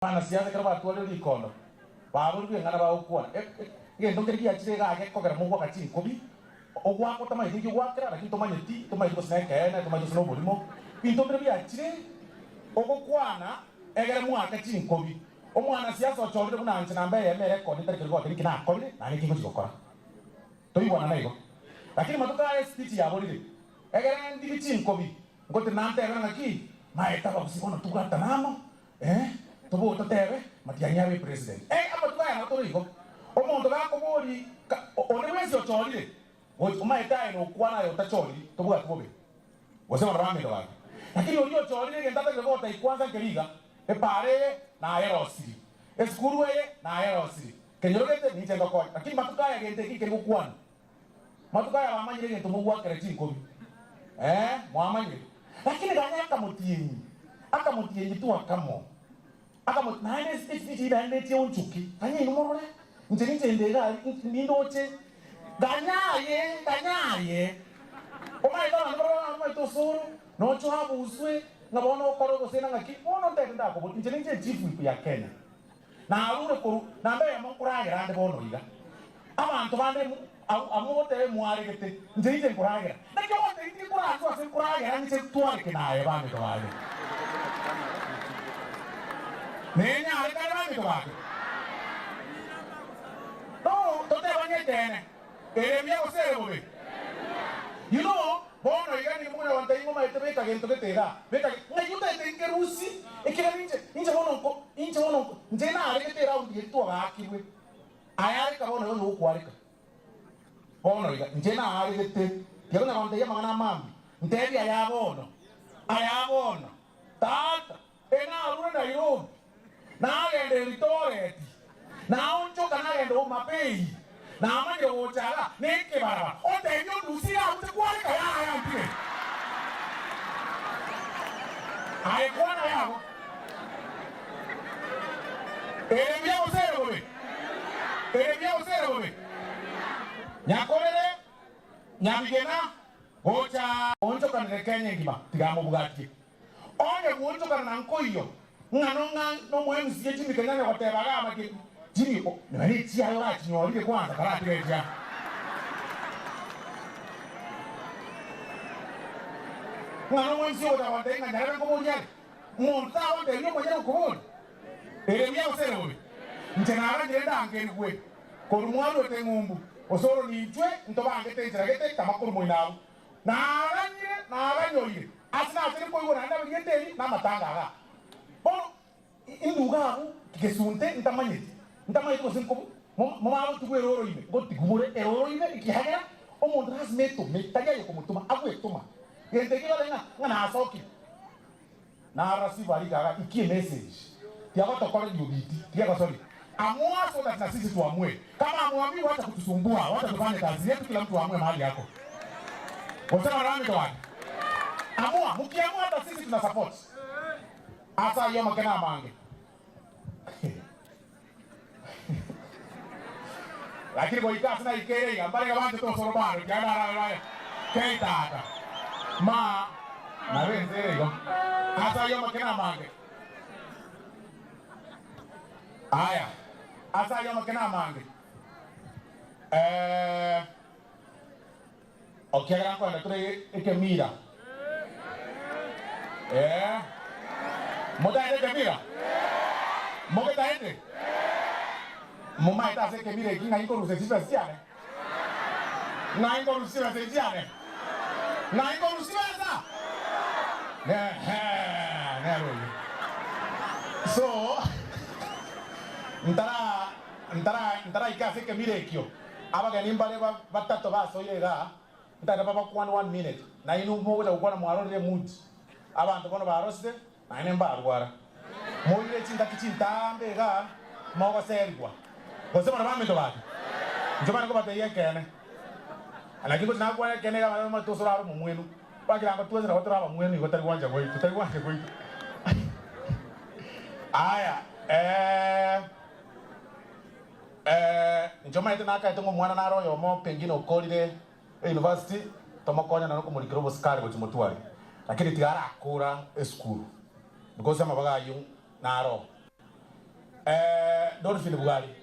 Mana siasa kera watu wale likono. Babu ndio ngana ba ukwana. Ngendo kiri ya chire ga ke ko kera mo wakati kobi. Ogwa ko tama hiji gwa kera lakini toma nyeti, toma hiji sna kana, toma hiji sno bolimo. Pinto kiri ya chire ogo kwana egere mu akati kobi. Omwana siasa ochobire kuna nchina mbe mere ko ndari kiri ko kiri kina kobi na ngi kingo chikokora. To ibona na igo. Lakini matoka ya speech ya bolire. Egere ndi bichi kobi. Ngote nante egere ngaki maeta ba kusikona tugata namo. Tobo totebe matianyawe president ama tukaya na torigo omuntu bakobori onewezi ochorire omaetaye no kwana yo tachori tobo atubobe wasema ramiro wake lakini olio ochorire ngenda ngota ikwanza ngeliga pare na aerosiri eskuruwe na aerosiri kenyorogete ni tengo kwa lakini matukaya gente kike kukwana matukaya bamanyire ngento mugwa kereti ngobi mwamanyire lakini ganyaka mutiyenyi tu akamo akamo nane speech dande ti onchuki kanye numorole ndega nindoche ganyaye omai dona ndoro mai to suru no chabu uswe ngabona okoro gosena ngaki ono tenda ko nje chifu ya Kenya na arure ko na mbe yamunkuragira ande bono iga abantu bande amuote muaregete nje nkuragira ndake wote ndi kurazo asenkuragira nje tuareke naye bande twaye Nenya alekana mito wake. No, tote banyetene. Eremia osere bobe. You know, bono igani muna wanta ingo maitebeka gento ketera. Beka ngayuta tengerusi ekira inje bono njena aleketera undi tu abakibwe. Ayale ka bono no kwarika. Bono iga njena alekete. Yona wanta yama na mambi. Ntebi ayabono. Tata ena aluna na yoro. Nagende ritoreti na onchoka nagende omapei na amanye ochara neke baraba otenyo dusira utakwalika ya mpire aikona yabo eremia osere bobe nyakorere nyabigena ocha onchoka nekenye ngima tigamo bugati onye onchoka na nkoyo ngano no mwemu siye chimi kenyanya watebaga amake jimi o nani tia yo ati nyori kwanza kala tireja ngano mwemu siye wata nga nyara ko monyale monta wande yo monyale ko moni eremia osere bobe ntenara ngenda angeni kwe ko rumwalo tengumbu osoro nitwe ntobange tenjira gete tamakuru moinawo na aranyire asina atiri ko yona nda bigete na matanga aga Bono indugabu kesunte ntamanyeti ko sinko mama tuwe roro ime goti gumure roro ime ikihagera omuntu hasmeto metaga yo komutuma agwetuma yende kila ngana asoki na arasi bari gaga ikie message tiago tokole yobiti tiago sorry amua so na sisi tuamue kama amwambi wacha kutusumbua wacha tufanye kazi yetu kila mtu amue mahali yako wasema rami tawani amua mkiamua hata sisi tuna support asa yo makena mange lakini kwa ikasi na ikere ngambale abantu to sorobano kyana raya keitata ma na wenzere go asa yo makena mange aya asa yo makena mange okera kwa ndatre ikemira Mota ende kemira? Moke ta ende? Moma ita se kemira iki ngainko rusesiva siane? Ngainko rusiva siane? Ngainko rusiva sa? Ne. So, ntara ikase kemira ikyo. Aba ganimba leba batato ba so yega. Ntara baba kwa 1 minute. Na inu mo za ukwana mwaro le mood. Abantu kono ba roste. Aine mbarwara moile chinda kichintambe ga moga sergwa bose mara bamito bati njomana ko bate yekene alaki ko na kwa kene ga ma to sora mu mwenu bakira ngo tuweze na hotra ba mwenu igotari kwanja koi tutari kwanje koi aya njoma ite naka ite mwana na royo mo pengine okolire university tomokonya na ko muri grobo skari go timotwari lakini tigara akura eskuru because amabaga yung naro Dolphin Bugari.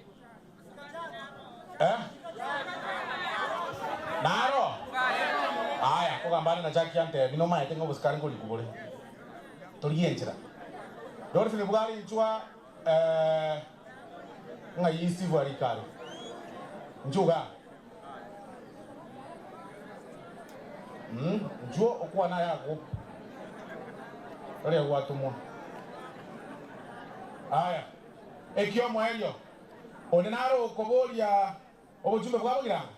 Naro. Aya, kugambana na Jackie ante bino maete ngo busikari ngo likubole. Toriyenjira. Dolphin Bugari njwa nga yisi bwari kare. Njuga. Njuo okuwa na yako. Ole watu mo. Aya. Ekyo mwaelyo. Onenaro kobolia obujumbe bwabo giranga.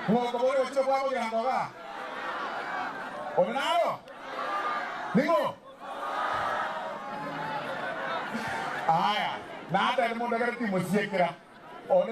Kobolia obujumbe bwabo giranga ba. Onenaro. Ningo. Aya. Na hata ni mondo gara timo siekera.